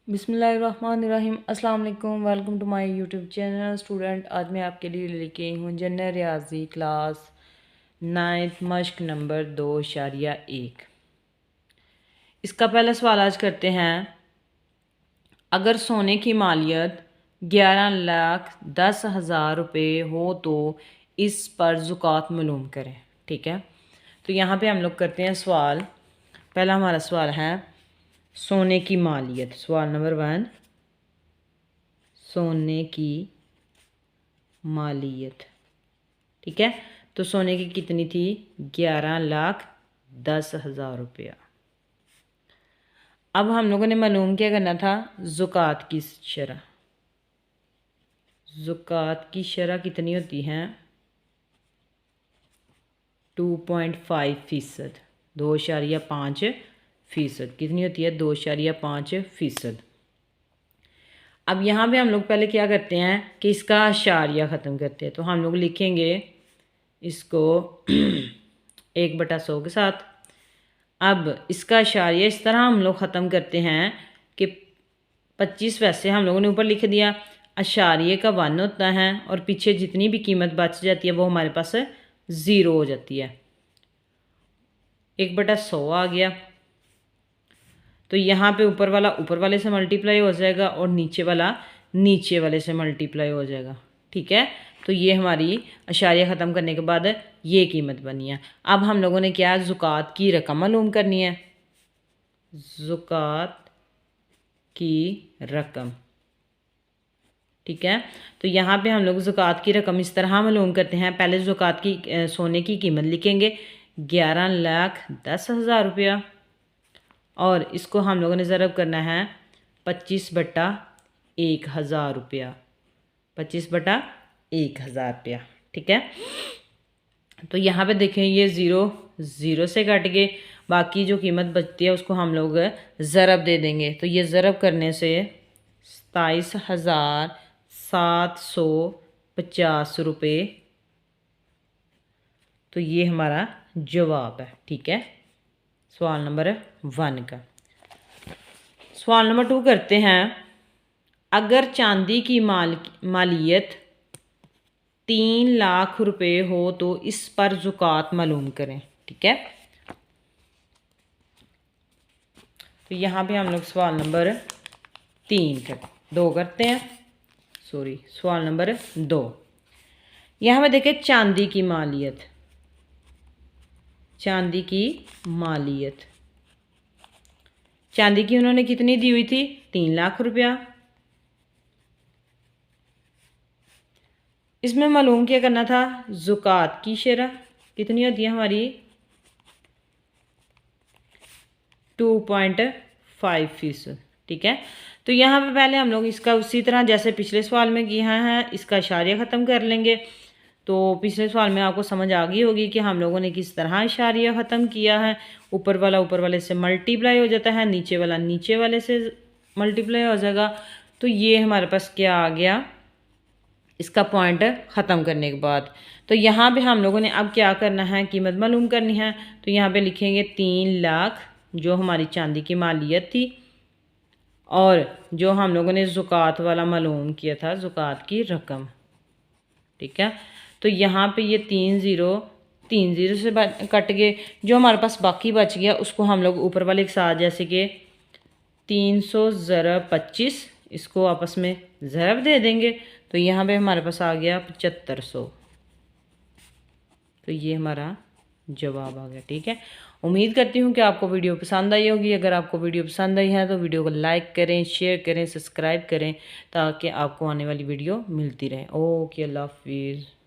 बिस्मिल्लाहिर्रहमानिर्रहीम। अस्सलाम वालेकुम, welcome to my YouTube channel student. आज मैं आपके लिए लेके आई हूँ जनरल रियाजी क्लास 9th मश्क नंबर 2.1। इसका पहला सवाल आज करते हैं। अगर सोने की मालियत 11,10,000 रुपये हो तो इस पर ज़ुकात मालूम करें। ठीक है, तो यहाँ पे हम लोग करते हैं सवाल। पहला हमारा सवाल है सोने की मालियत। सवाल नंबर 1, सोने की मालियत। ठीक है, तो सोने की कितनी थी? 11,10,000 रुपया। अब हम लोगों ने मालूम क्या करना था? ज़ुकात की शरह। ज़ुकात की शरह कितनी होती है? 2.5%, 2.5%। कितनी होती है? 2.5%। अब यहाँ पे हम लोग पहले क्या करते हैं कि इसका अशारिया ख़त्म करते हैं। तो हम लोग लिखेंगे इसको 1/100 के साथ। अब इसका अशारिया इस तरह हम लोग ख़त्म करते हैं कि 25 पैसे हम लोगों ने ऊपर लिख दिया। अशारिये का 1 होता है और पीछे जितनी भी कीमत बच जाती है वो हमारे पास 0 हो जाती है। 1/100 आ गया, तो यहाँ पे ऊपर वाला ऊपर वाले से मल्टीप्लाई हो जाएगा और नीचे वाला नीचे वाले से मल्टीप्लाई हो जाएगा। ठीक है, तो ये हमारी अशारिया ख़त्म करने के बाद ये कीमत बनी है। अब हम लोगों ने क्या? ज़ुकात की रकम मालूम करनी है। ज़ुकात की रकम। ठीक है, तो यहाँ पे हम लोग ज़ुकात की रकम इस तरह मालूम करते हैं। पहले ज़ुकात की सोने की कीमत लिखेंगे 11,10,000 रुपया और इसको हम लोगों ने ज़रब करना है 25/1000 रुपया। 25/1000 रुपया। ठीक है, तो यहाँ पे देखें ये 0 से कट गए, बाकी जो कीमत बचती है उसको हम लोग ज़रब दे देंगे। तो ये ज़रब करने से 27,750 रुपये, तो ये हमारा जवाब है। ठीक है, सवाल नंबर 1 का। सवाल नंबर 2 करते हैं। अगर चांदी की मालियत 3 लाख रुपए हो तो इस पर ज़ुकात मालूम करें। ठीक है, तो यहाँ पे हम लोग सवाल नंबर 2 करते हैं। सवाल नंबर 2। यहाँ पे देखें चांदी की मालियत। चांदी की मालियत, चांदी की उन्होंने कितनी दी हुई थी? 3 लाख रुपया। इसमें मालूम क्या करना था? ज़ुकात की शरह कितनी होती है हमारी? 2.5%। ठीक है, तो यहाँ पे पहले हम लोग इसका उसी तरह जैसे पिछले सवाल में किया है इसका इशारिया ख़त्म कर लेंगे। तो पिछले सवाल में आपको समझ आ गई होगी कि हम लोगों ने किस तरह इशारिया ख़त्म किया है। ऊपर वाला ऊपर वाले से मल्टीप्लाई हो जाता है, नीचे वाला नीचे वाले से मल्टीप्लाई हो जाएगा। तो ये हमारे पास क्या आ गया इसका पॉइंट ख़त्म करने के बाद। तो यहाँ पे हम लोगों ने अब क्या करना है? कीमत मालूम करनी है। तो यहाँ पे लिखेंगे 3 लाख जो हमारी चांदी की मालियत थी और जो हम लोगों ने ज़ुकात वाला मालूम किया था, ज़ुकात की रकम। ठीक है, तो यहाँ पे ये 3 0 से कट गए। जो हमारे पास बाकी बच गया उसको हम लोग ऊपर वाले के साथ जैसे कि 300 ज़रब 25 इसको आपस में ज़रब दे देंगे। तो यहाँ पे हमारे पास आ गया 7500। तो ये हमारा जवाब आ गया। ठीक है, उम्मीद करती हूँ कि आपको वीडियो पसंद आई होगी। अगर आपको वीडियो पसंद आई है तो वीडियो को लाइक करें, शेयर करें, सब्सक्राइब करें ताकि आपको आने वाली वीडियो मिलती रहे। ओके, अल्लाह हाफिज़।